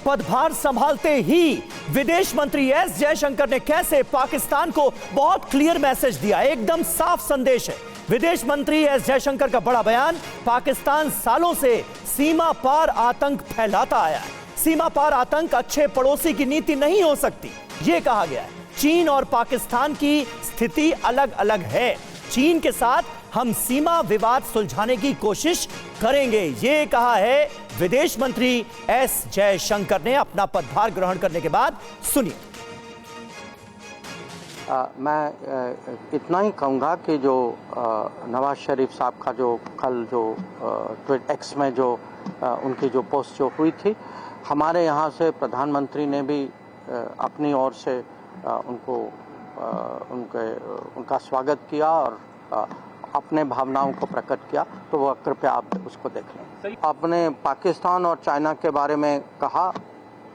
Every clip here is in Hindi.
पदभार संभालते ही विदेश मंत्री एस जयशंकर ने कैसे पाकिस्तान को बहुत क्लियर मैसेज दिया, एकदम साफ संदेश है। विदेश मंत्री एस जयशंकर का बड़ा बयान, पाकिस्तान सालों से सीमा पार आतंक फैलाता आया है। सीमा पार आतंक अच्छे पड़ोसी की नीति नहीं हो सकती, यह कहा गया है। चीन और पाकिस्तान की स्थिति अलग अलग है। चीन के साथ हम सीमा विवाद सुलझाने की कोशिश करेंगे, ये कहा है विदेश मंत्री एस जयशंकर ने अपना पदभार ग्रहण करने के बाद। सुनिए। मैं इतना ही कहूँगा कि जो नवाज शरीफ साहब का जो कल जो ट्वीट एक्स में जो उनकी जो पोस्ट जो हुई थी, हमारे यहाँ से प्रधानमंत्री ने भी अपनी ओर से उनका स्वागत किया और अपने भावनाओं को प्रकट किया, तो वह कृपया आप उसको देख लें। आपने पाकिस्तान और चाइना के बारे में कहा,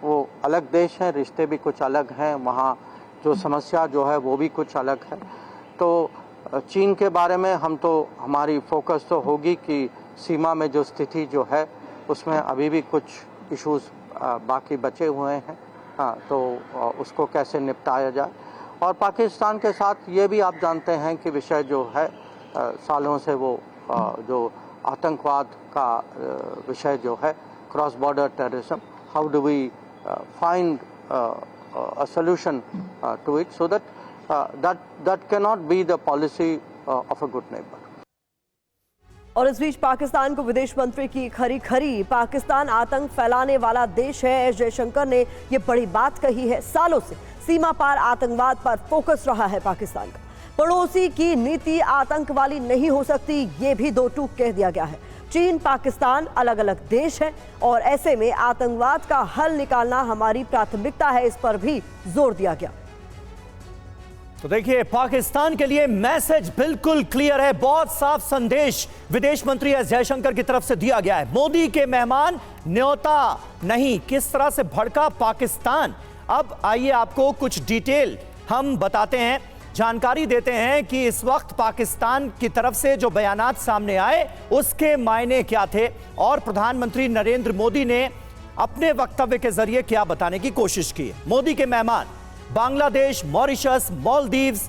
वो अलग देश हैं, रिश्ते भी कुछ अलग हैं, वहाँ जो समस्या जो है वो भी कुछ अलग है। तो चीन के बारे में हमारी फोकस तो होगी कि सीमा में जो स्थिति जो है उसमें अभी भी कुछ इश्यूज बाकी बचे हुए हैं, तो उसको कैसे निपटाया जाए। और पाकिस्तान के साथ ये भी आप जानते हैं कि विषय जो है सालों से वो जो आतंकवाद का विषय जो है, cross border terrorism, how do we find a solution to it, so that cannot be the policy of a good neighbor. और इस बीच पाकिस्तान को विदेश मंत्री की खरी खरी, पाकिस्तान आतंक फैलाने वाला देश है। एस जयशंकर ने ये बड़ी बात कही है। सालों से सीमा पार आतंकवाद पर फोकस रहा है पाकिस्तान का। पड़ोसी की नीति आतंक वाली नहीं हो सकती, ये भी दो टूक कह दिया गया है। चीन पाकिस्तान अलग अलग देश हैं और ऐसे में आतंकवाद का हल निकालना हमारी प्राथमिकता है, इस पर भी जोर दिया गया। तो देखिए, पाकिस्तान के लिए मैसेज बिल्कुल क्लियर है, बहुत साफ संदेश विदेश मंत्री एस जयशंकर की तरफ से दिया गया है। मोदी के मेहमान न्योता नहीं, किस तरह से भड़का पाकिस्तान। अब आइए आपको कुछ डिटेल हम बताते हैं, जानकारी देते हैं कि इस वक्त पाकिस्तान की तरफ से जो बयानात सामने आए उसके मायने क्या थे और प्रधानमंत्री नरेंद्र मोदी ने अपने वक्तव्य के जरिए क्या बताने की कोशिश की। मोदी के मेहमान बांग्लादेश, मॉरिशस, मालदीव्स,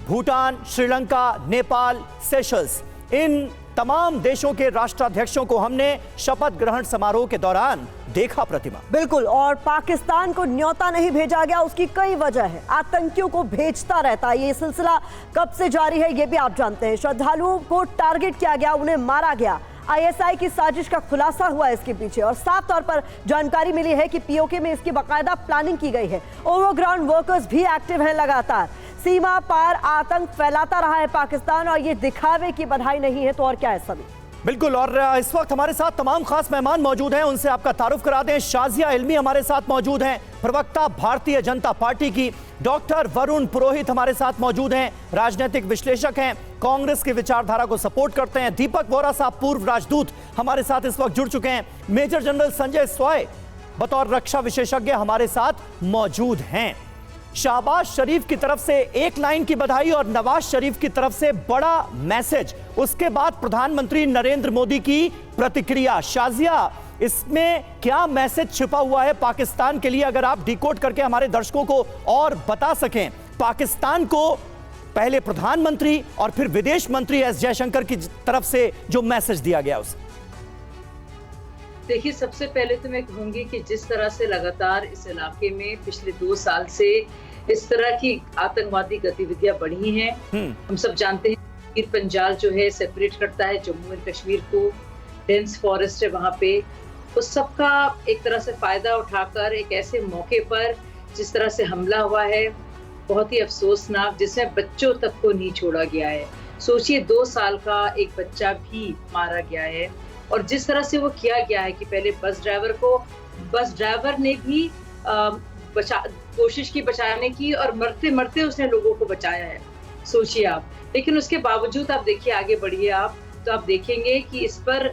भूटान, श्रीलंका, नेपाल, सेशल्स, इन तमाम देशों के राष्ट्राध्यक्षों को हमने शपथ ग्रहण समारोह के दौरान देखा प्रतिमा। बिल्कुल, और पाकिस्तान को न्योता नहीं भेजा गया, उसकी कई वजह है। आतंकियों को भेजता रहता है, ये सिलसिला कब से जारी है ये भी आप जानते हैं। श्रद्धालुओं को टारगेट किया गया, उन्हें मारा गया। आईएसआई की साजिश का खुलासा हुआ इसके पीछे और साफ तौर पर जानकारी मिली है कि पीओके में इसकी बाकायदा प्लानिंग की गई है। ओवरग्राउंड वर्कर्स भी एक्टिव हैं लगातार। सीमा पार आतंक फैलाता रहा है पाकिस्तान और ये दिखावे की बधाई नहीं है तो और क्या है सभी। बिल्कुल, और इस वक्त हमारे साथ तमाम खास मेहमान मौजूद हैं, उनसे आपका तारुफ करा दें। शाजिया इल्मी हमारे साथ मौजूद हैं, प्रवक्ता भारतीय जनता पार्टी की। डॉक्टर वरुण पुरोहित हमारे साथ मौजूद हैं, राजनीतिक विश्लेषक हैं, कांग्रेस की विचारधारा को सपोर्ट करते हैं। दीपक वोरा साहब, पूर्व राजदूत, हमारे साथ इस वक्त जुड़ चुके हैं। मेजर जनरल संजय स्वाय बतौर रक्षा विशेषज्ञ हमारे साथ मौजूद हैं। शहबाज शरीफ की तरफ से एक लाइन की बधाई और नवाज शरीफ की तरफ से बड़ा मैसेज, उसके बाद प्रधानमंत्री नरेंद्र मोदी की प्रतिक्रिया। शाजिया, इसमें क्या मैसेज छिपा हुआ है पाकिस्तान के लिए, अगर आप डिकोड करके हमारे दर्शकों को और बता सकें। पाकिस्तान को पहले प्रधानमंत्री और फिर विदेश मंत्री एस जयशंकर की तरफ से जो मैसेज दिया गया उसे। देखिए, सबसे पहले तो मैं कहूंगी कि जिस तरह से लगातार इस इलाके में पिछले 2 साल से इस तरह की आतंकवादी गतिविधियां बढ़ी हैं, हम सब जानते हैं कि पंजाल जो है सेपरेट करता है जम्मू एंड कश्मीर को, डेंस फॉरेस्ट है वहां पे, उस सब का एक तरह से फायदा उठाकर एक ऐसे मौके पर जिस तरह से हमला हुआ है, बहुत ही अफसोसनाक, जिसमें बच्चों तक को नहीं छोड़ा गया है। सोचिए, 2 साल का एक बच्चा भी मारा गया है और जिस तरह से वो किया गया है कि पहले बस ड्राइवर ने भी कोशिश की बचाने की और मरते मरते उसने लोगों को बचाया है, सोचिए आप। लेकिन उसके बावजूद आप देखिए, आगे बढ़िए आप, तो आप देखेंगे कि इस पर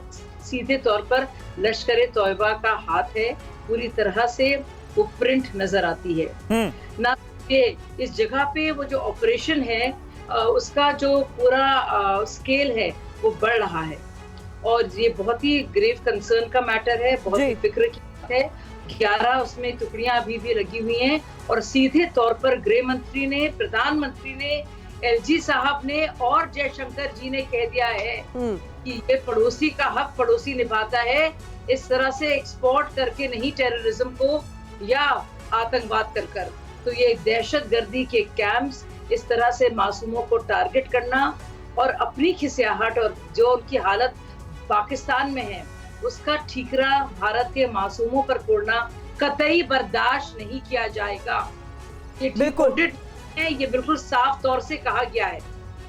सीधे तौर पर लश्कर ए तौयबा का हाथ है, पूरी तरह से वो प्रिंट नजर आती है ना। इस जगह पे वो जो ऑपरेशन है उसका जो पूरा स्केल है वो बढ़ रहा है और ये बहुत ही ग्रेव कंसर्न का मैटर है, बहुत ही फिक्र की बात है। 11 उसमें टुकड़ियां अभी भी लगी हुई हैं और सीधे तौर पर गृह मंत्री ने, प्रधानमंत्री ने, एलजी साहब ने और जयशंकर जी ने कह दिया है कि ये पड़ोसी का हक पड़ोसी निभाता है। इस तरह से एक्सपोर्ट करके नहीं टेररिज्म को या आतंकवाद कर तो ये दहशतगर्दी के कैंप्स, इस तरह से मासूमों को टारगेट करना और अपनी खिसियाहट और जो उनकी हालत पाकिस्तान में है उसका ठीकरा भारत के मासूमों पर फोड़ना कतई बर्दाश्त नहीं किया जाएगा। ये डिकोडेड है, ये बिल्कुल साफ तौर से कहा गया है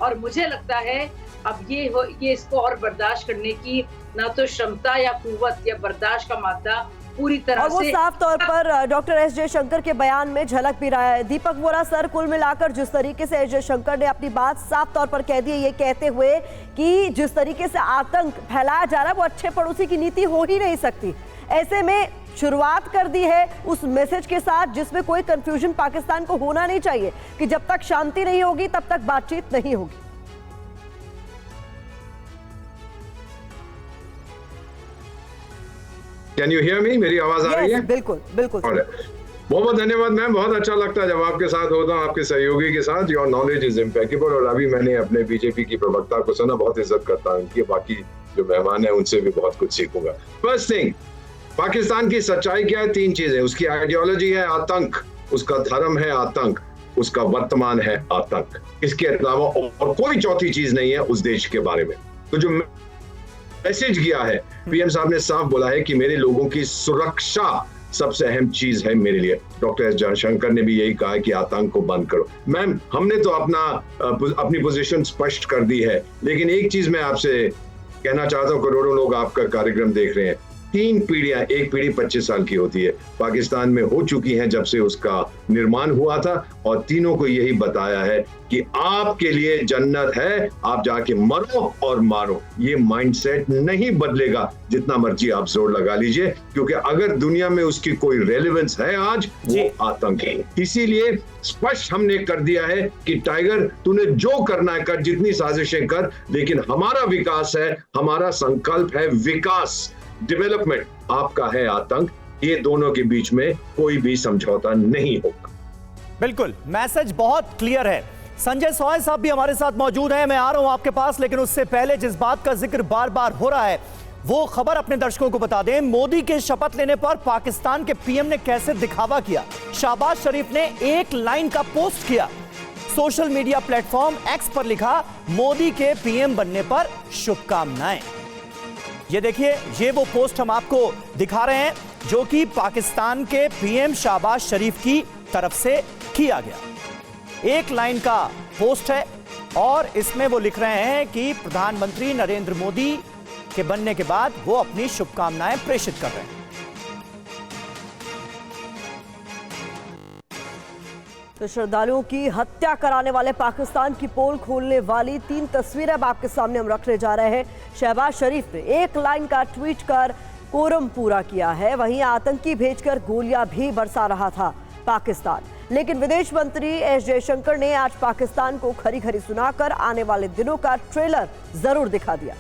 और मुझे लगता है अब ये इसको और बर्दाश्त करने की ना तो क्षमता या कुव्वत या बर्दाश्त का मादा पूरी तरह और वो से साफ तौर पर डॉक्टर एस जयशंकर के बयान में झलक भी रहा है। दीपक वोरा सर, कुल मिलाकर जिस तरीके से एस जयशंकर ने अपनी बात साफ तौर पर कह दी है, ये कहते हुए कि जिस तरीके से आतंक फैलाया जा रहा है वो अच्छे पड़ोसी की नीति हो ही नहीं सकती। ऐसे में शुरुआत कर दी है उस मैसेज के साथ जिसमें कोई कंफ्यूजन पाकिस्तान को होना नहीं चाहिए कि जब तक शांति नहीं होगी तब तक बातचीत नहीं होगी। Can you hear me? मेरी आवाज आ रही है? बिल्कुल बिल्कुल। बहुत बहुत धन्यवाद मैम, बहुत अच्छा लगता है जब आपके साथ होता हूँ, आपके सहयोगी के साथ। Your knowledge is impeccable. और अभी मैंने अपने बीजेपी की प्रवक्ता को सुना, बहुत इज्जत करता हूँ उनकी, बाकी जो मेहमान है उनसे भी बहुत कुछ सीखूंगा। फर्स्ट थिंग, पाकिस्तान की सच्चाई क्या है? 3 चीजें। उसकी आइडियोलॉजी है आतंक, उसका धर्म है आतंक, उसका वर्तमान है आतंक। इसके अलावा और कोई चौथी चीज नहीं है उस देश के बारे में। तो जो मैसेज किया है पीएम साहब ने, साफ बोला है कि मेरे लोगों की सुरक्षा सबसे अहम चीज है मेरे लिए। डॉक्टर एस जयशंकर ने भी यही कहा है कि आतंक को बंद करो। मैम, हमने तो अपनी पोजीशन स्पष्ट कर दी है, लेकिन एक चीज मैं आपसे कहना चाहता हूँ, करोड़ों लोग आपका कार्यक्रम देख रहे हैं। 3 पीढ़ियां, एक पीढ़ी 25 साल की होती है, पाकिस्तान में हो चुकी हैं जब से उसका निर्माण हुआ था, और तीनों को यही बताया है कि आपके लिए जन्नत है, आप जाके मरो और मारो। ये माइंडसेट नहीं बदलेगा जितना मर्जी आप जोर लगा लीजिए, क्योंकि अगर दुनिया में उसकी कोई रेलेवेंस है आज, वो आतंक है। इसीलिए स्पष्ट हमने कर दिया है कि टाइगर, तूने जो करना है कर, जितनी साजिशें कर, लेकिन हमारा विकास है, हमारा संकल्प है विकास, डेवलपमेंट, आपका है आतंक। ये दोनों के बीच में कोई भी समझौता नहीं होगा। बिल्कुल, मैसेज बहुत क्लियर है। संजय सोय साहब भी हमारे साथ मौजूद हैं, मैं आ रहा हूं आपके पास, लेकिन उससे पहले जिस बात का जिक्र बार बार हो रहा है वो खबर अपने दर्शकों को बता दें। मोदी के शपथ लेने पर पाकिस्तान के पीएम ने कैसे दिखावा किया। शहबाज शरीफ ने एक लाइन का पोस्ट किया, सोशल मीडिया प्लेटफॉर्म एक्स पर लिखा, मोदी के पीएम बनने पर शुभकामनाएं। ये देखिए, ये वो पोस्ट हम आपको दिखा रहे हैं जो कि पाकिस्तान के पीएम शहबाज शरीफ की तरफ से किया गया। एक लाइन का पोस्ट है और इसमें वो लिख रहे हैं कि प्रधानमंत्री नरेंद्र मोदी के बनने के बाद वो अपनी शुभकामनाएं प्रेषित कर रहे हैं। तो श्रद्धालुओं की हत्या कराने वाले पाकिस्तान की पोल खोलने वाली 3 तस्वीरें अब आपके सामने हम रखने जा रहे हैं। शहबाज शरीफ ने एक लाइन का ट्वीट कर कोरम पूरा किया है, वहीं आतंकी भेजकर गोलियां भी बरसा रहा था पाकिस्तान। लेकिन विदेश मंत्री एस जयशंकर ने आज पाकिस्तान को खरी खरी सुनाकर आने वाले दिनों का ट्रेलर जरूर दिखा दिया।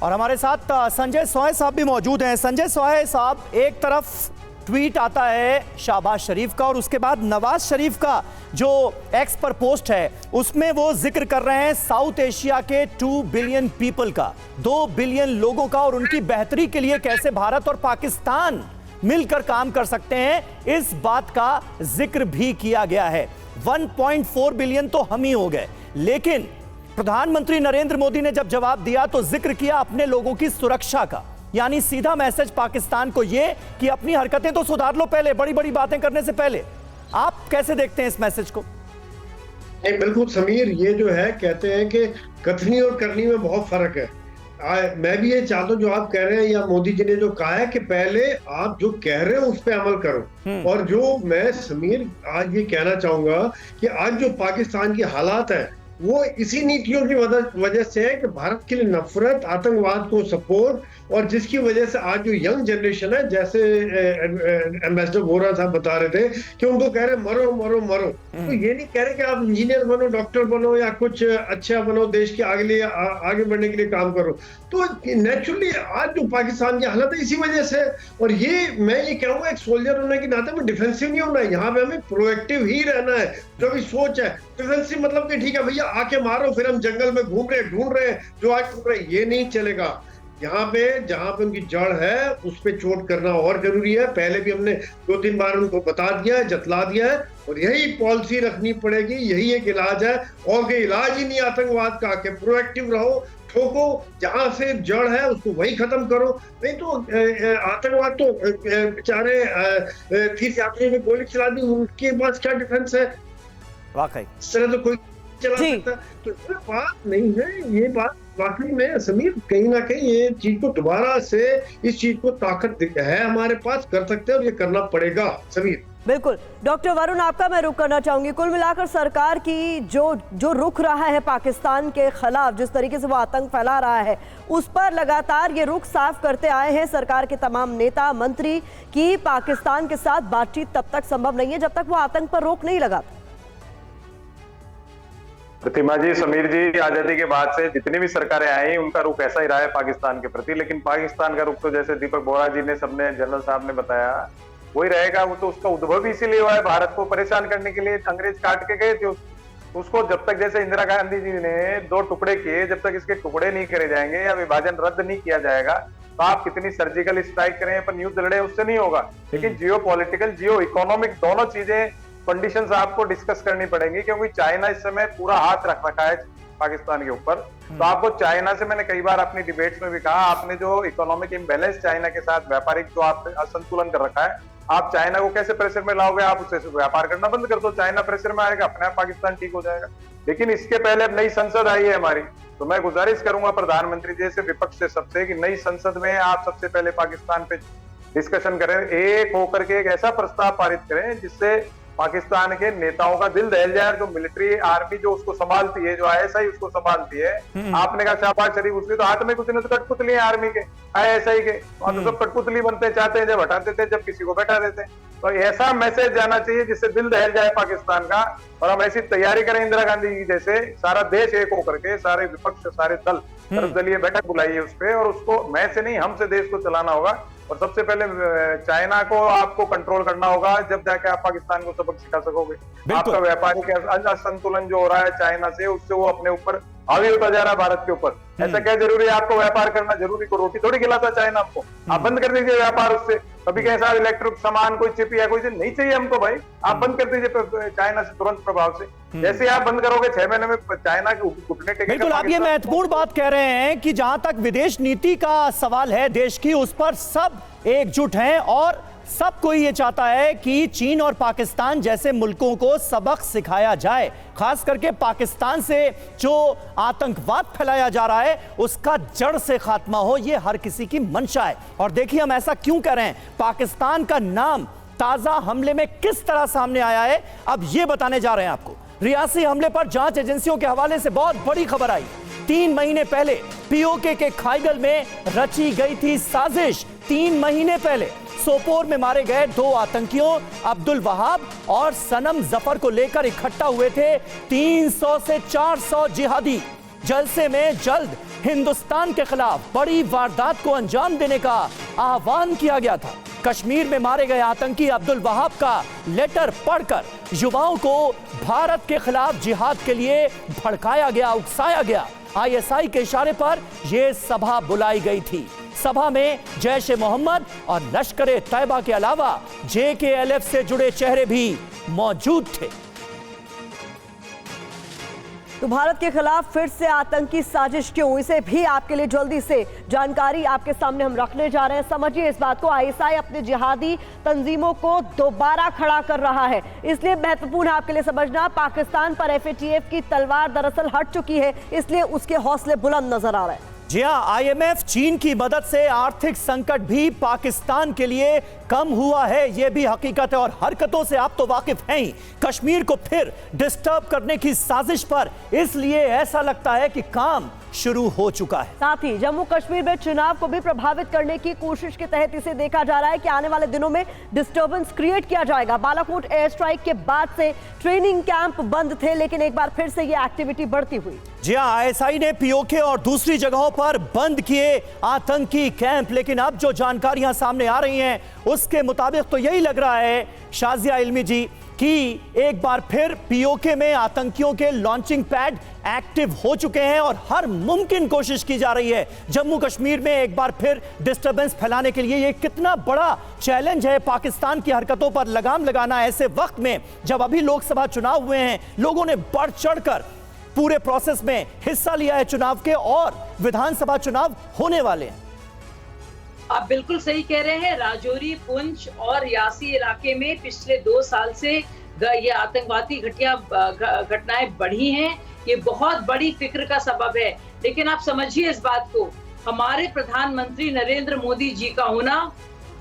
और हमारे साथ संजय सोय साहब भी मौजूद हैं। संजय सोय साहब, एक तरफ ट्वीट आता है शहबाज शरीफ का और उसके बाद नवाज शरीफ का जो एक्स पर पोस्ट है उसमें वो जिक्र कर रहे हैं साउथ एशिया के 2 बिलियन पीपल का, 2 बिलियन लोगों का, और उनकी बेहतरी के लिए कैसे भारत और पाकिस्तान मिलकर काम कर सकते हैं, इस बात का जिक्र भी किया गया है। 1.4 बिलियन तो हम ही हो गए, लेकिन प्रधानमंत्री नरेंद्र मोदी ने जब जवाब दिया तो जिक्र किया अपने लोगों की सुरक्षा का। यानी सीधा मैसेज पाकिस्तान को यह कि अपनी हरकतें तो सुधार लो पहले, बड़ी बड़ी बातें करने से पहले। आप कैसे देखते हैं इस मैसेज को? नहीं, बिल्कुल समीर, ये जो है कहते हैं कि कथनी और करनी में बहुत फर्क है। मैं भी ये चाहता हूँ जो आप कह रहे हैं या मोदी जी ने जो कहा है कि पहले आप जो कह रहे हो उस पर अमल करो। और जो मैं समीर आज ये कहना चाहूंगा कि आज जो पाकिस्तान की हालात है वो इसी नीतियों की वजह से है कि भारत के लिए नफरत, आतंकवाद को सपोर्ट और जिसकी वजह से आज जो यंग जनरेशन है, जैसे एम्बेसडर वोरा साहब बता रहे थे कि उनको कह रहे मरो मरो मरो, तो ये नहीं कह रहे कि आप इंजीनियर बनो, डॉक्टर बनो या कुछ अच्छा बनो, देश के आगे बढ़ने के लिए काम करो। तो नेचुरली आज जो पाकिस्तान की हालत है इसी वजह से। और ये मैं ये कहूंगा एक सोल्जर होने के नाते में डिफेंसिव नहीं होना है, यहाँ पे हमें प्रोएक्टिव ही रहना है। जो भी सोच है डिफेंसिव मतलब कि ठीक है भैया आके मारो, फिर हम जंगल में घूम रहे ढूंढ रहे हैं जो आज ढूंढ रहे, ये नहीं चलेगा। यहाँ पे जहां पे उनकी जड़ है उस पे चोट करना और जरूरी है। पहले भी हमने 2-3 बार उनको बता दिया है, जतला दिया है, और यही पॉलिसी रखनी पड़ेगी, यही एक इलाज है। और कोई इलाज ही नहीं आतंकवाद का कि प्रोएक्टिव रहो, ठोको, जहां से जड़ है उसको वही खत्म करो। नहीं तो आतंकवाद तो बेचारे तीर्थयात्री ने गोली चला दी, उनके पास क्या डिफेंस है? वाकई इस तरह तो कोई चला सकता है। तो ये बात नहीं है, ये बात वाकई में समीर कहीं ना कहीं ये चीज को दोबारा से इस चीज को ताकत है हमारे पास, कर सकते हैं और ये करना पड़ेगा समीर। बिल्कुल। डॉक्टर वरुण, आपका मैं रुख करना चाहूंगी। कुल मिलाकर सरकार की जो रुख रहा है पाकिस्तान के खिलाफ, जिस तरीके से वो आतंक फैला रहा है, उस पर लगातार ये रुख साफ करते आए हैं सरकार के तमाम नेता मंत्री कि पाकिस्तान के साथ बातचीत तब तक संभव नहीं है जब तक वो आतंक पर रोक नहीं लगाता। प्रतिमा जी, समीर जी, आजादी के बाद से जितनी भी सरकारें आई उनका रुख ऐसा ही रहा है पाकिस्तान के प्रति। लेकिन पाकिस्तान का रुख तो जैसे दीपक बोरा जी ने, सबने, जनरल साहब ने बताया, वही रहेगा। वो तो उसका उद्भव भी इसीलिए हुआ है, भारत को परेशान करने के लिए। अंग्रेज काट के गए थे उसको। जब तक जैसे इंदिरा गांधी जी ने 2 टुकड़े किए, जब तक इसके टुकड़े नहीं करे जाएंगे या विभाजन रद्द नहीं किया जाएगा, तो आप कितनी सर्जिकल स्ट्राइक करें, पर युद्ध लड़े, उससे नहीं होगा। लेकिन जियो पॉलिटिकल, जियो इकोनॉमिक, दोनों चीजें, कंडीशंस आपको डिस्कस करनी पड़ेंगी। क्योंकि चाइना इस समय पूरा हाथ रख रखा है पाकिस्तान के ऊपर। तो आपको चाइना से, मैंने कई बार अपनी डिबेट्स में भी कहा, आपने जो इकोनॉमिक इम्बैलेंस चाइना के साथ, व्यापारिक जो आप असंतुलन कर रखा है, आप चाइना को कैसे प्रेशर में लाओगे? आप उससे व्यापार करना बंद कर दो, चाइना प्रेशर में आएगा, अपने आप पाकिस्तान ठीक हो जाएगा। लेकिन इसके पहले अब नई संसद आई है हमारी, तो मैं गुजारिश करूंगा प्रधानमंत्री जी से, विपक्ष से, सबसे, कि नई संसद में आप सबसे पहले पाकिस्तान पे डिस्कशन करें, एक होकर के एक ऐसा प्रस्ताव पारित करें जिससे पाकिस्तान के नेताओं का दिल दहल जाए। जो मिलिट्री आर्मी जो उसको संभालती है, जो ISI उसको संभालती है, आपने कहा शहबाज शरीफ, उसके तो हाथ में कुछ नहीं, तो कठपुतली है आर्मी के, ISI के, और तो सब कठपुतली बनते चाहते हैं, जब हटा देते हैं, जब किसी को बैठा देते हैं। तो ऐसा मैसेज जाना चाहिए जिससे दिल दहल जाए पाकिस्तान का। और हम ऐसी तैयारी करें इंदिरा गांधी जी जैसे, सारा देश एक होकर के, सारे विपक्ष, सारे दल, सर्वदलीय बैठक बुलाइए उस पर, और उसको मैं से नहीं, हमसे देश को चलाना होगा। और सबसे पहले चाइना को आपको कंट्रोल करना होगा, जब जाके आप पाकिस्तान को सबक सिखा सकोगे। आपका व्यापारिक असंतुलन जो हो रहा है चाइना से, उससे वो अपने ऊपर हावी होता जा रहा है भारत के ऊपर। ऐसा क्या जरूरी है आपको व्यापार करना? जरूरी को रोटी थोड़ी खिलाता चाइना आपको। आप बंद कर दीजिए व्यापार उससे। कभी कैसा इलेक्ट्रिक सामान, कोई चिप या कोई चीज नहीं चाहिए हमको भाई, आप बंद कर दीजिए चाइना से तुरंत प्रभाव से। जैसे आप बंद करोगे 6 महीने में चाइना के घुटने टेकेगा। बिल्कुल, आप ये महत्वपूर्ण बात कह रहे हैं कि जहां तक विदेश नीति का सवाल है देश की, उस पर सब एकजुट हैं और सब कोई ये चाहता है कि चीन और पाकिस्तान जैसे मुल्कों को सबक सिखाया जाए। खास करके पाकिस्तान से जो आतंकवाद फैलाया जा रहा है उसका जड़ से खात्मा हो, ये हर किसी की मंशा है। और देखिए हम ऐसा क्यों कर रहे हैं, पाकिस्तान का नाम ताजा हमले में किस तरह सामने आया है, अब ये बताने जा रहे हैं आपको। रियासी हमले पर जांच एजेंसियों के हवाले से बहुत बड़ी खबर आई। 3 महीने पहले POK के खाईगल में रची गई थी साजिश। 3 महीने पहले सोपोर में मारे गए 2 आतंकियों अब्दुल वहाब और सनम जफर को लेकर इकट्ठा हुए थे 300 से 400 जिहादी। जलसे में जल्द हिंदुस्तान के खिलाफ बड़ी वारदात को अंजाम देने का आह्वान किया गया था। कश्मीर में मारे गए आतंकी अब्दुल वहाब का लेटर पढ़कर युवाओं को भारत के खिलाफ जिहाद के लिए भड़काया गया, उकसाया गया। ISI के इशारे पर यह सभा बुलाई गई थी। सभा में जैश ए मोहम्मद और लश्कर तैयबा के अलावा JKLF से जुड़े चेहरे भी मौजूद थे। तो भारत के खिलाफ फिर से आतंकी साजिश क्यों, इसे भी आपके लिए जल्दी से जानकारी आपके सामने हम रखने जा रहे हैं। समझिए इस बात को, ISI अपने जिहादी तंजीमों को दोबारा खड़ा कर रहा है, इसलिए महत्वपूर्ण है आपके लिए समझना। पाकिस्तान पर FATF की तलवार दरअसल हट चुकी है, इसलिए उसके हौसले बुलंद नजर आ रहे हैं। जी हाँ, IMF चीन की मदद से आर्थिक संकट भी पाकिस्तान के लिए कम हुआ है, यह भी हकीकत है। और हरकतों से आप तो वाकिफ हैं ही। कश्मीर को फिर डिस्टर्ब करने की साजिश पर इसलिए ऐसा लगता है कि काम शुरू हो चुका है। साथ ही जम्मू कश्मीर में चुनाव को भी प्रभावित करने की कोशिश के तहत इसे देखा जा रहा है कि आने वाले दिनों में डिस्टर्बेंस क्रिएट किया जाएगा। बालाकोट एयर स्ट्राइक के बाद से ट्रेनिंग कैंप बंद थे, लेकिन एक बार फिर से ये एक्टिविटी बढ़ती हुई। जी हां, आईएसआई ने पीओके और दूसरी जगहों पर बंद किए आतंकी कैंप, लेकिन अब जो जानकारियां सामने आ रही हैं उसके मुताबिक तो यही लग रहा है शाजिया इल्मी जी कि एक बार फिर पीओके में आतंकियों के लॉन्चिंग पैड एक्टिव हो चुके हैं और हर मुमकिन कोशिश की जा रही है जम्मू कश्मीर में एक बार फिर डिस्टर्बेंस फैलाने के लिए। ये कितना बड़ा चैलेंज है पाकिस्तान की हरकतों पर लगाम लगाना ऐसे वक्त में जब अभी लोकसभा चुनाव हुए हैं, लोगों ने बढ़ चढ़कर पूरे प्रोसेस में हिस्सा लिया है चुनाव के, और विधानसभा चुनाव होने वाले हैं। आप बिल्कुल सही कह रहे हैं। राजौरी, पुंछ और यासी इलाके में पिछले 2 साल से ये आतंकवादी घटनाएं बढ़ी हैं। ये बहुत बड़ी फिक्र का सबब है। लेकिन आप समझिए इस बात को, हमारे प्रधानमंत्री नरेंद्र मोदी जी का होना,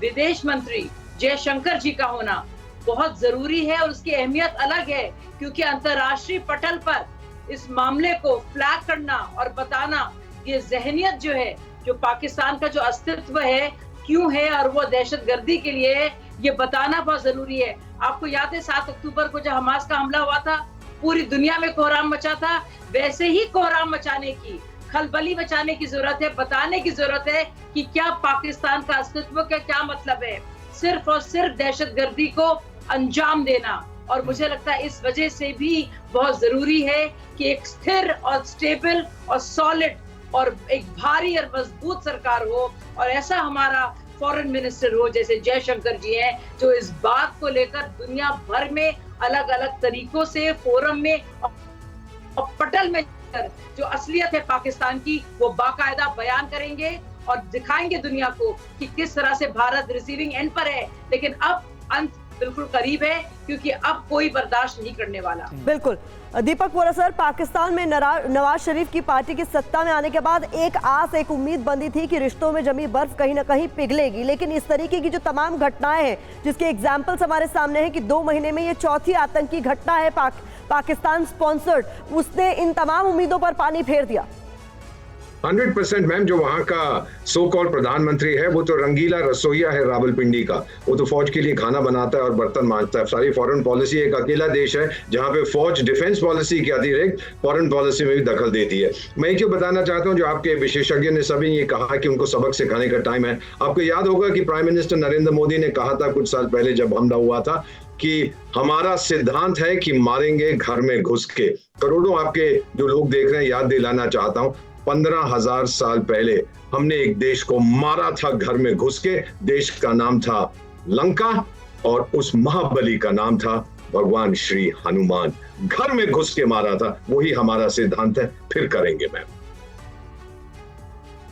विदेश मंत्री जयशंकर जी का होना बहुत जरूरी है और उसकी अहमियत अलग है, क्योंकि अंतर्राष्ट्रीय पटल पर इस मामले को फ्लैग करना और बताना, ये जहनियत जो है, जो पाकिस्तान का जो अस्तित्व है, क्यों है और वो दहशतगर्दी के लिए है, ये बताना बहुत जरूरी है। आपको याद है 7 अक्टूबर को जब हमास का हमला हुआ था, पूरी दुनिया में कोहराम मचा था। वैसे ही कोहराम मचाने की, खलबली मचाने की जरूरत है, बताने की जरूरत है कि क्या पाकिस्तान का अस्तित्व का क्या मतलब है। सिर्फ और सिर्फ दहशतगर्दी को अंजाम देना, और मुझे लगता है इस वजह से भी बहुत जरूरी है कि एक स्थिर और स्टेबल और सॉलिड और एक भारी और मजबूत सरकार हो, और ऐसा हमारा फॉरेन मिनिस्टर हो जैसे जयशंकर जी हैं, जो इस बात को लेकर दुनिया भर में अलग अलग तरीकों से फोरम में और पटल में जो असलियत है पाकिस्तान की, वो बाकायदा बयान करेंगे और दिखाएंगे दुनिया को कि किस तरह से भारत रिसीविंग एंड पर है। लेकिन अब अंत बिल्कुल करीब है, क्योंकि अब कोई बर्दाश्त नहीं करने वाला। बिल्कुल दीपक वोरा सर, पाकिस्तान में नवाज शरीफ की पार्टी की सत्ता में आने के बाद एक आस, एक उम्मीद बंधी थी कि रिश्तों में जमी बर्फ कहीं ना कहीं पिघलेगी, लेकिन इस तरीके की जो तमाम घटनाएं हैं, जिसके एग्जाम्पल्स हमारे सामने हैं कि 2 महीने में ये चौथी आतंकी घटना है पाकिस्तान स्पॉन्सर्ड, उसने इन तमाम उम्मीदों पर पानी फेर दिया। 100% मैम, जो वहाँ का सो कॉल प्रधानमंत्री है वो तो रंगीला रसोईया है रावलपिंडी का। वो तो फौज के लिए खाना बनाता है और बर्तन मांजता है। सारी फॉरेन पॉलिसी एक अकेला देश है जहाँ पे फौज डिफेंस पॉलिसी के अतिरिक्त फॉरेन पॉलिसी में भी दखल देती है। मैं क्यों बताना चाहता हूँ, जो आपके विशेषज्ञ ने सभी ये कहा कि उनको सबक सिखाने का टाइम है। आपको याद होगा कि प्राइम मिनिस्टर नरेंद्र मोदी ने कहा था कुछ साल पहले जब हमला हुआ था कि हमारा सिद्धांत है कि मारेंगे घर में घुस के। करोड़ों आपके जो लोग देख रहे हैं, याद दिलाना चाहता हूँ, 15,000 साल पहले हमने एक देश को मारा था घर में घुस के। देश का नाम था लंका और उस महाबली का नाम था भगवान श्री हनुमान। घर में घुस के मारा था, वही हमारा सिद्धांत है, फिर करेंगे मैम।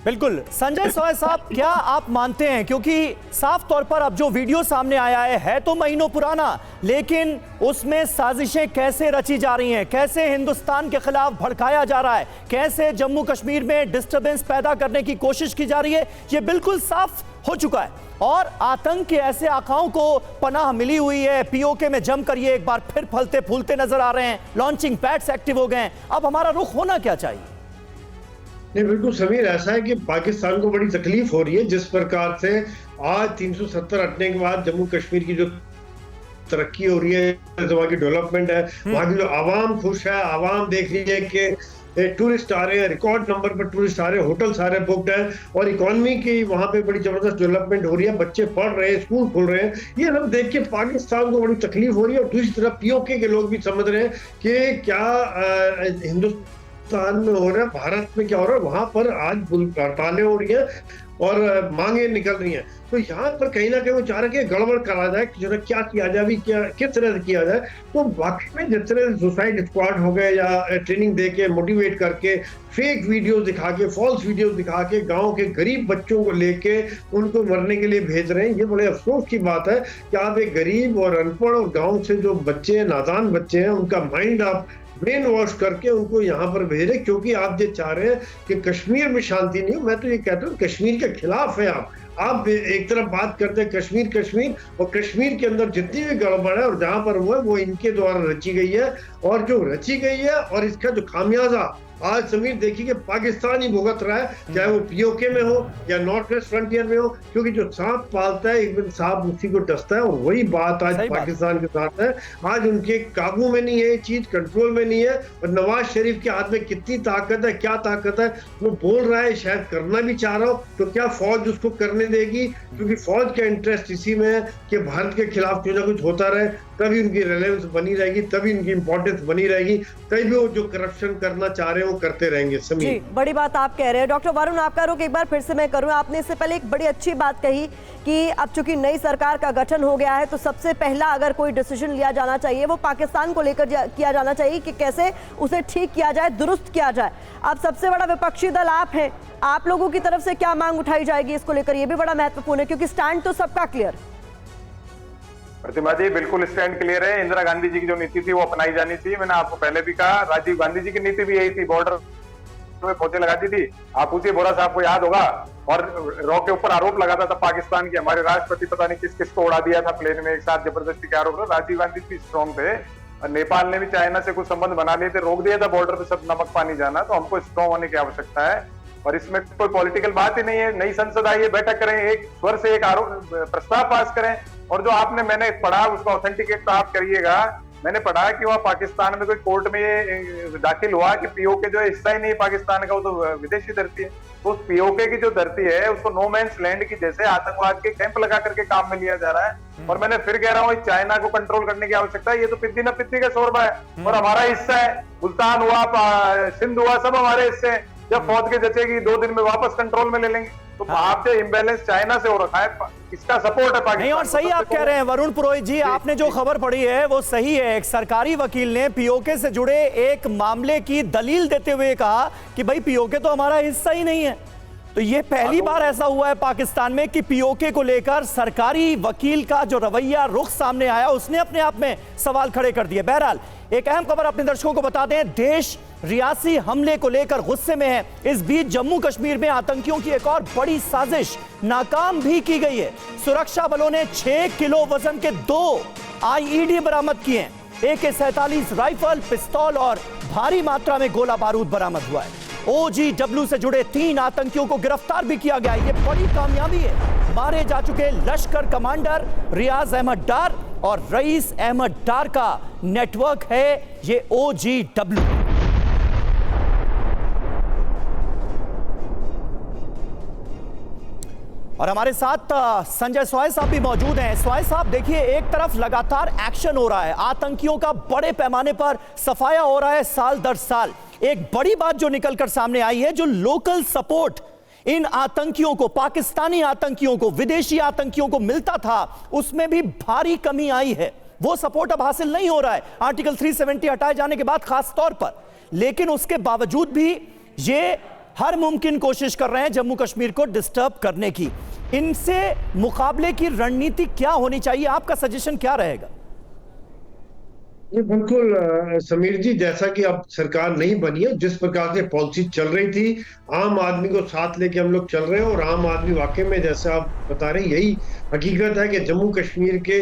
बिल्कुल संजय सोय साहब, क्या आप मानते हैं, क्योंकि साफ तौर पर अब जो वीडियो सामने आया है तो महीनों पुराना, लेकिन उसमें साजिशें कैसे रची जा रही हैं, कैसे हिंदुस्तान के खिलाफ भड़काया जा रहा है, कैसे जम्मू कश्मीर में डिस्टर्बेंस पैदा करने की कोशिश की जा रही है, ये बिल्कुल साफ हो चुका है। और आतंक के ऐसे आकाओं को पनाह मिली हुई है। पीओके में जमकर ये एक बार फिर फलते फूलते नजर आ रहे हैं, लॉन्चिंग पैड्स एक्टिव हो गए हैं। अब हमारा रुख होना क्या चाहिए? नहीं, बिल्कुल समीर, ऐसा है कि पाकिस्तान को बड़ी तकलीफ हो रही है जिस प्रकार से आज 370 हटने के बाद जम्मू कश्मीर की जो तरक्की हो रही है, वहाँ की डेवलपमेंट है, वहाँ की जो आवाम खुश है, आवाम देख रही है कि टूरिस्ट आ रहे हैं, रिकॉर्ड नंबर पर टूरिस्ट आ रहे हैं, होटल सारे बुक्ड हैं और इकोनॉमी की वहाँ पे बड़ी जबरदस्त डेवलपमेंट हो रही है, बच्चे पढ़ रहे हैं, स्कूल खुल रहे हैं। ये सब देख के पाकिस्तान को बड़ी तकलीफ हो रही है। और दूसरी तरफ पीओके के लोग भी समझ रहे हैं कि क्या हिंदुस्तान में हो रहा है, भारत में क्या हो रहा है, वहां पर आज हड़तालें हो रही है और मांगे निकल रही हैं। तो यहाँ पर कहीं ना कहीं वो चाह रहे हैं कि गड़बड़ करा जाए, कि क्या किया जाए, अभी क्या किस तरह से किया जाए। तो वाकई में जिस तरह सुसाइड स्क्वाड हो गए या ट्रेनिंग दे के मोटिवेट करके फेक वीडियोस दिखा के, फॉल्स वीडियोस दिखा के गांव के गरीब बच्चों को लेके उनको मरने के लिए भेज रहे हैं, ये बड़े अफसोस की बात है कि आप एक गरीब और अनपढ़ और गाँव से जो बच्चे हैं, नादान बच्चे हैं, उनका माइंड आप ब्रेन वॉश करके उनको यहाँ पर भेजे, क्योंकि आप ये चाह रहे हैं कि कश्मीर में शांति नहीं हो। मैं तो ये कहता हूँ कश्मीर के खिलाफ है आप एक तरफ बात करते हैं कश्मीर कश्मीर, और कश्मीर के अंदर जितनी भी गड़बड़ है और जहां पर वो है वो इनके द्वारा रची गई है, और जो रची गई है और इसका जो खामियाजा आज समीर देखिए कि पाकिस्तान ही भुगत रहा है, चाहे वो पीओके में हो या नॉर्थ वेस्ट फ्रंटियर में हो, क्योंकि जो सांप पालता है एक दिन सांप उसी को डसता है। और वही बात आज पाकिस्तान के साथ है। आज उनके काबू में नहीं है ये चीज, कंट्रोल में नहीं है। और नवाज शरीफ के हाथ में कितनी ताकत है, क्या ताकत है, वो बोल रहा है शायद करना भी चाह रहा हो, तो क्या फौज उसको करने देगी? क्योंकि फौज का इंटरेस्ट इसी में है कि भारत के खिलाफ कुछ ना कुछ होता रहे, तभी उनकी रिलेवेंस बनी रहेगी, तभी उनकी इंपॉर्टेंस बनी रहेगी, तभी वो जो करप्शन करना चाह रहे हैं वो करते रहेंगे। जी, बड़ी बात आप कह रहे हैं। डॉक्टर वरुण, आपका रुख एक बार फिर से मैं करूं। आपने इससे पहले एक बड़ी अच्छी बात कही कि अब चूंकि नई सरकार का गठन हो गया है तो सबसे पहला अगर कोई डिसीजन लिया जाना चाहिए वो पाकिस्तान को लेकर किया जाना चाहिए कि कैसे उसे ठीक किया जाए, दुरुस्त किया जाए। अब सबसे बड़ा विपक्षी दल आप हैं, आप लोगों की तरफ से क्या मांग उठाई जाएगी इसको लेकर? ये भी बड़ा महत्वपूर्ण है क्योंकि स्टैंड तो सबका क्लियर। प्रतिमा जी, बिल्कुल स्टैंड क्लियर है। इंदिरा गांधी जी की जो नीति थी वो अपनाई जानी चाहिए। मैंने आपको पहले भी कहा, राजीव गांधी जी की नीति भी यही थी, बॉर्डर में फौजें लगाती थी। आप पूछिए, बोरा साहब को याद होगा, और रॉ के ऊपर आरोप लगाता था पाकिस्तान की, हमारे राष्ट्रपति पता नहीं किस किस को उड़ा दिया था प्लेन में एक साथ, जबरदस्ती के आरोप। राजीव गांधी भी स्ट्रॉन्ग थे, और नेपाल ने भी चाइना से कुछ संबंध बना लिए थे, रोक दिया था बॉर्डर पे सब नमक पानी जाना। तो हमको स्ट्रॉन्ग होने की आवश्यकता है, और इसमें कोई पॉलिटिकल बात ही नहीं है। नई संसद आई है, बैठक करें, एक स्वर से एक आरोप प्रस्ताव पास करें। और जो आपने मैंने पढ़ा उसको ऑथेंटिकेट तो आप करिएगा। मैंने पढ़ा कि वहाँ पाकिस्तान में कोई कोर्ट में ये दाखिल हुआ कि पीओके जो हिस्सा ही नहीं है पाकिस्तान का, वो तो विदेशी धरती है। तो उस पीओके की जो धरती है उसको नो मैंस लैंड की जैसे आतंकवाद के कैंप लगा करके काम में लिया जा रहा है। और मैंने फिर कह रहा हूँ, चाइना को कंट्रोल करने की आवश्यकता है। ये तो पिद्दी न पिद्दी का शोरबा है और हमारा हिस्सा है। मुल्तान हुआ, सिंध हुआ, सब हमारे हिस्से हैं। जब फौज के जचेगी 2 दिन में वापस कंट्रोल में ले लेंगे। तो आप जो इम्बैलेंस चाइना से हो रखा है, इसका सपोर्ट है पाकिस्तान। नहीं, और सही आप कह रहे हैं वरुण पुरोहित जी, आपने जो खबर पढ़ी है वो सही है। एक सरकारी वकील ने पीओके से जुड़े एक मामले की दलील देते हुए कहा कि भाई पीओके तो हमारा हिस्सा ही नहीं है। तो ये पहली बार ऐसा हुआ है पाकिस्तान में कि पीओके को लेकर सरकारी वकील का जो रवैया रुख सामने आया उसने अपने आप में सवाल खड़े कर दिए। बहरहाल एक अहम खबर अपने दर्शकों को बता दें, देश रियासी हमले को लेकर गुस्से में है। इस बीच जम्मू कश्मीर में आतंकियों की एक और बड़ी साजिश नाकाम भी की गई है। सुरक्षा बलों ने 6 किलो वजन के 2 आईईडी बरामद किए हैं। AK-47 राइफल, पिस्तौल और भारी मात्रा में गोला बारूद बरामद हुआ है। OGW से जुड़े 3 आतंकियों को गिरफ्तार भी किया गया। ये बड़ी कामयाबी है। मारे जा चुके लश्कर कमांडर रियाज अहमद डार और रईस अहमद डार का नेटवर्क है ये OGW। और हमारे साथ संजय स्वाय साहब भी मौजूद हैं। स्वाय साहब, देखिए, एक तरफ लगातार एक्शन हो रहा है, आतंकियों का बड़े पैमाने पर सफाया हो रहा है साल दर साल। एक बड़ी बात जो निकलकर सामने आई है, जो लोकल सपोर्ट इन आतंकियों को, पाकिस्तानी आतंकियों को, विदेशी आतंकियों को मिलता था, उसमें भी भारी कमी आई है। वो सपोर्ट अब हासिल नहीं हो रहा है आर्टिकल 370 हटाए जाने के बाद खास तौर पर। लेकिन उसके बावजूद भी ये हर मुमकिन कोशिश कर रहे हैं जम्मू कश्मीर को डिस्टर्ब करने की। इनसे मुकाबले की रणनीति क्या होनी चाहिए? आपका सजेशन क्या रहेगा? ये बिल्कुल समीर जी, जैसा कि अब सरकार नहीं बनी है, जिस प्रकार से पॉलिसी चल रही थी, आम आदमी को साथ लेके हम लोग चल रहे हैं। और आम आदमी वाकई में, जैसे आप बता रहे हैं, यही हकीकत है कि जम्मू कश्मीर के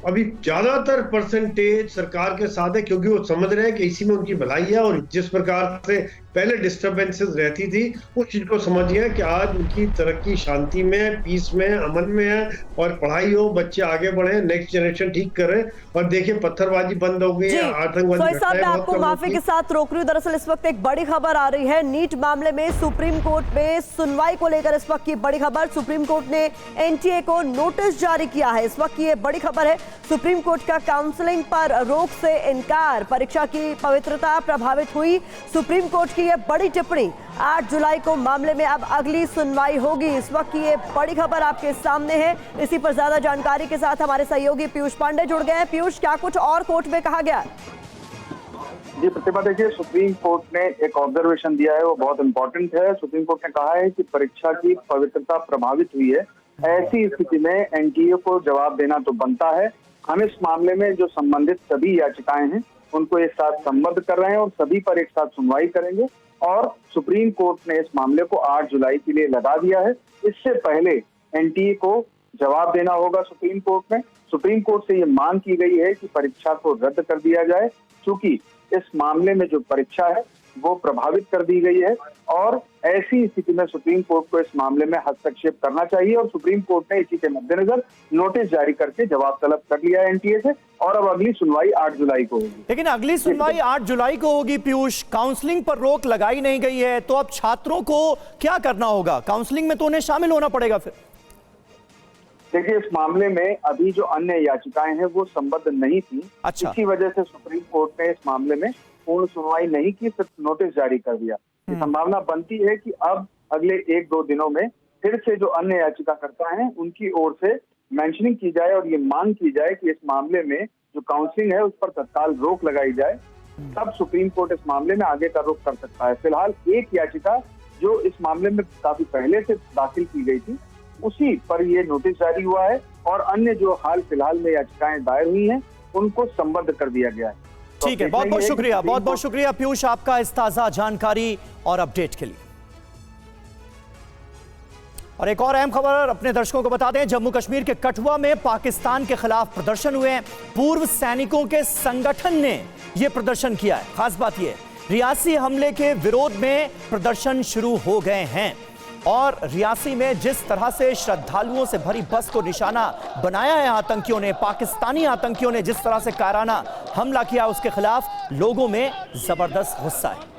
अभी ज्यादातर परसेंटेज सरकार के साथ है, क्योंकि वो समझ रहे हैं कि इसी में उनकी भलाई है। और जिस प्रकार से पहले डिस्टर्बेंसेस रहती थी, उस चीज को समझिए कि आज उनकी तरक्की शांति में, पीस में, अमन में है। और पढ़ाई हो, बच्चे आगे बढ़े, नेक्स्ट जनरेशन ठीक करे। और देखिए, पत्थरबाजी बंद हो गई है, आतंकवादी साहब, मैं आपको माफी के साथ रोक रही हूँ। दरअसल इस वक्त एक बड़ी खबर आ रही है। नीट मामले में सुप्रीम कोर्ट में सुनवाई को लेकर इस वक्त की बड़ी खबर। सुप्रीम कोर्ट ने NTA को नोटिस जारी किया है। इस वक्त की ये बड़ी खबर है। सुप्रीम कोर्ट का काउंसलिंग पर रोक से इनकार, परीक्षा की पवित्रता प्रभावित हुई। सुप्रीम कोर्ट की ये बड़ी टिप्पणी। 8 जुलाई को मामले में अब अगली सुनवाई होगी। इस वक्त की ये बड़ी खबर आपके सामने है। इसी पर ज्यादा जानकारी के साथ हमारे सहयोगी पीयूष पांडे जुड़ गए हैं। पीयूष, क्या कुछ और कोर्ट में कहा गया? जी प्रतिभा, देखिए, सुप्रीम कोर्ट ने एक ऑब्जर्वेशन दिया है, वो बहुत इंपॉर्टेंट है। सुप्रीम कोर्ट ने कहा है कि परीक्षा की पवित्रता प्रभावित हुई है। ऐसी स्थिति में NTA को जवाब देना तो बनता है। हम इस मामले में जो संबंधित सभी याचिकाएं हैं उनको एक साथ संबद्ध कर रहे हैं और सभी पर एक साथ सुनवाई करेंगे। और सुप्रीम कोर्ट ने इस मामले को 8 जुलाई के लिए लगा दिया है। इससे पहले NTA को जवाब देना होगा सुप्रीम कोर्ट में। सुप्रीम कोर्ट से ये मांग की गई है कि परीक्षा को रद्द कर दिया जाए। चूंकि इस मामले में जो परीक्षा है वो प्रभावित कर दी गई है और ऐसी स्थिति में सुप्रीम कोर्ट को इस मामले में हस्तक्षेप करना चाहिए और सुप्रीम कोर्ट ने इसी के मद्देनजर नोटिस जारी करके जवाब तलब कर लिया है एनटीए से और अब अगली सुनवाई 8 जुलाई को होगी। लेकिन अगली सुनवाई 8 जुलाई को होगी पीयूष, काउंसलिंग पर रोक लगाई नहीं गई है, तो अब छात्रों को क्या करना होगा? काउंसलिंग में तो उन्हें शामिल होना पड़ेगा फिर। देखिए, इस मामले में अभी जो अन्य याचिकाएं हैं वो संबद्ध नहीं थी। अच्छा। इसी वजह से सुप्रीम कोर्ट ने इस मामले में पूर्ण सुनवाई नहीं की, सिर्फ नोटिस जारी कर दिया। संभावना बनती है कि अब अगले 1-2 दिनों में फिर से जो अन्य याचिकाकर्ता हैं उनकी ओर से मेंशनिंग की जाए और ये मांग की जाए कि इस मामले में जो काउंसलिंग है उस पर तत्काल रोक लगाई जाए। तब सुप्रीम कोर्ट इस मामले में आगे का रुख कर सकता है। फिलहाल एक याचिका जो इस मामले में काफी पहले से दाखिल की गई थी उसी पर ये नोटिस जारी हुआ है और अन्य जो हाल फिलहाल में याचिकाएं दायर हुई हैं उनको संबद्ध कर दिया गया है। ठीक है, बहुत बहुत शुक्रिया, बहुत बहुत शुक्रिया पीयूष आपका इस ताजा जानकारी और अपडेट के लिए। और एक और अहम खबर अपने दर्शकों को बता दें, जम्मू कश्मीर के कठुआ में पाकिस्तान के खिलाफ प्रदर्शन हुए हैं। पूर्व सैनिकों के संगठन ने यह प्रदर्शन किया है। खास बात यह, रियासी हमले के विरोध में प्रदर्शन शुरू हो गए हैं और रियासी में जिस तरह से श्रद्धालुओं से भरी बस को निशाना बनाया है आतंकियों ने, पाकिस्तानी आतंकियों ने जिस तरह से कायराना हमला किया, उसके खिलाफ लोगों में जबरदस्त गुस्सा है।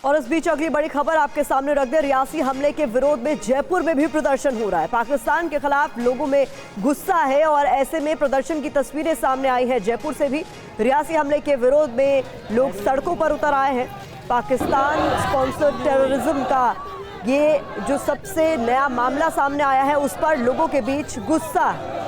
और इस बीच अगली बड़ी खबर आपके सामने रख दे, रियासी हमले के विरोध में जयपुर में भी प्रदर्शन हो रहा है। पाकिस्तान के खिलाफ लोगों में गुस्सा है और ऐसे में प्रदर्शन की तस्वीरें सामने आई हैं। जयपुर से भी रियासी हमले के विरोध में लोग सड़कों पर उतर आए हैं। पाकिस्तान स्पॉन्सर्ड टेररिज्म का ये जो सबसे नया मामला सामने आया है उस पर लोगों के बीच गुस्सा है।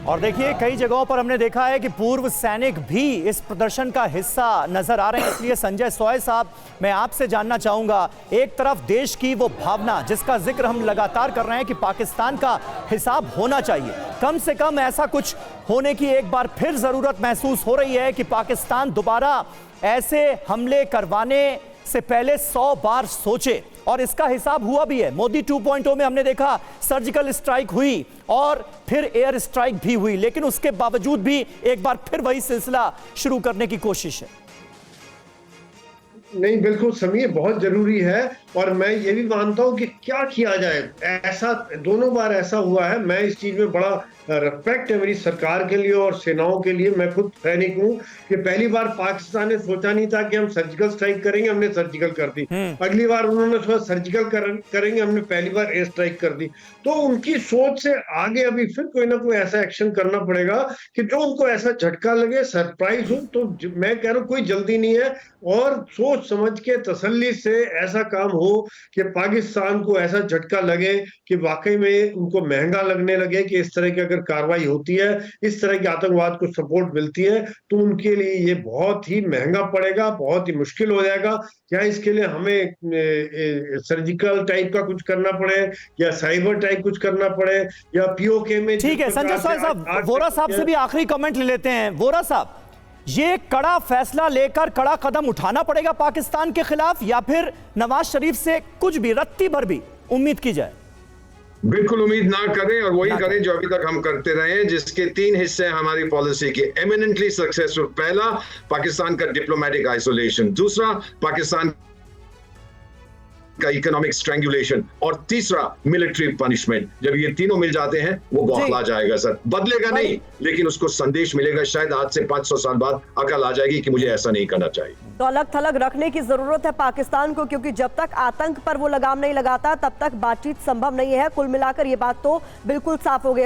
और देखिए, कई जगहों पर हमने देखा है कि पूर्व सैनिक भी इस प्रदर्शन का हिस्सा नजर आ रहे हैं। इसलिए संजय सोय साहब, मैं आपसे जानना चाहूंगा, एक तरफ देश की वो भावना जिसका जिक्र हम लगातार कर रहे हैं कि पाकिस्तान का हिसाब होना चाहिए, कम से कम ऐसा कुछ होने की एक बार फिर जरूरत महसूस हो रही है कि पाकिस्तान दोबारा ऐसे हमले करवाने से पहले 100 बार सोचे, और इसका हिसाब हुआ भी है। मोदी 2.0 में हमने देखा सर्जिकल स्ट्राइक हुई और फिर एयर स्ट्राइक भी हुई, लेकिन उसके बावजूद भी एक बार फिर वही सिलसिला शुरू करने की कोशिश है। नहीं, बिल्कुल समीर, बहुत जरूरी है और मैं ये भी मानता हूं कि क्या किया जाए। ऐसा दोनों बार ऐसा हुआ है। मैं इस चीज में बड़ा रिस्पेक्ट है मेरी सरकार के लिए और सेनाओं के लिए। मैं खुद सैनिक हूं कि पहली बार पाकिस्तान ने सोचा नहीं था कि हम सर्जिकल स्ट्राइक करेंगे, हमने सर्जिकल कर दी। अगली बार उन्होंने सोचा सर्जिकल करेंगे, हमने पहली बार एयर स्ट्राइक कर दी। तो उनकी सोच से आगे अभी फिर कोई ना कोई ऐसा एक्शन करना पड़ेगा कि जो उनको ऐसा झटका लगे, सरप्राइज हो। तो मैं कह रहा हूँ कोई जल्दी नहीं है और सोच समझ के तसल्ली से ऐसा काम हो कि पाकिस्तान को ऐसा झटका लगे कि वाकई में उनको महंगा लगने लगे कि इस तरह की अगर कार्रवाई होती है, इस तरह के आतंकवाद को सपोर्ट मिलती है, तो उनके लिए ये बहुत ही महंगा पड़ेगा, बहुत ही मुश्किल हो जाएगा। क्या इसके लिए हमें सर्जिकल टाइप का कुछ करना पड़े या साइबर टाइप कुछ करना पड़े या पीओके में? ठीक है संजय सोय साहब, वोरा साहब से भी आखिरी कमेंट ले लेते हैं। वोरा साहब, ये कड़ा फैसला लेकर कड़ा कदम उठाना पड़ेगा पाकिस्तान के खिलाफ, या फिर नवाज शरीफ से कुछ भी रत्ती भर भी उम्मीद की जाए? बिल्कुल उम्मीद ना करें और वही करें जो अभी तक हम करते रहे हैं, जिसके 3 हिस्से हैं हमारी पॉलिसी के। एमिनेंटली सक्सेसफुल, पहला पाकिस्तान का डिप्लोमेटिक आइसोलेशन, दूसरा पाकिस्तान का इकोनॉमिक स्ट्रैंगुलेशन, और तीसरा मिलिट्री पनिशमेंट। जब ये तीनों मिल जाते हैं वो बौखला जाएगा सर। बदलेगा नहीं, लेकिन उसको संदेश मिलेगा, शायद आज से 500 साल बाद अकल आ जाएगी कि मुझे ऐसा नहीं करना चाहिए। तो अलग थलग रखने की जरूरत है पाकिस्तान को, क्योंकि जब तक आतंक पर वो लगाम नहीं लगाता तब तक बातचीत संभव नहीं है। कुल मिलाकर ये बात तो बिल्कुल साफ हो गई।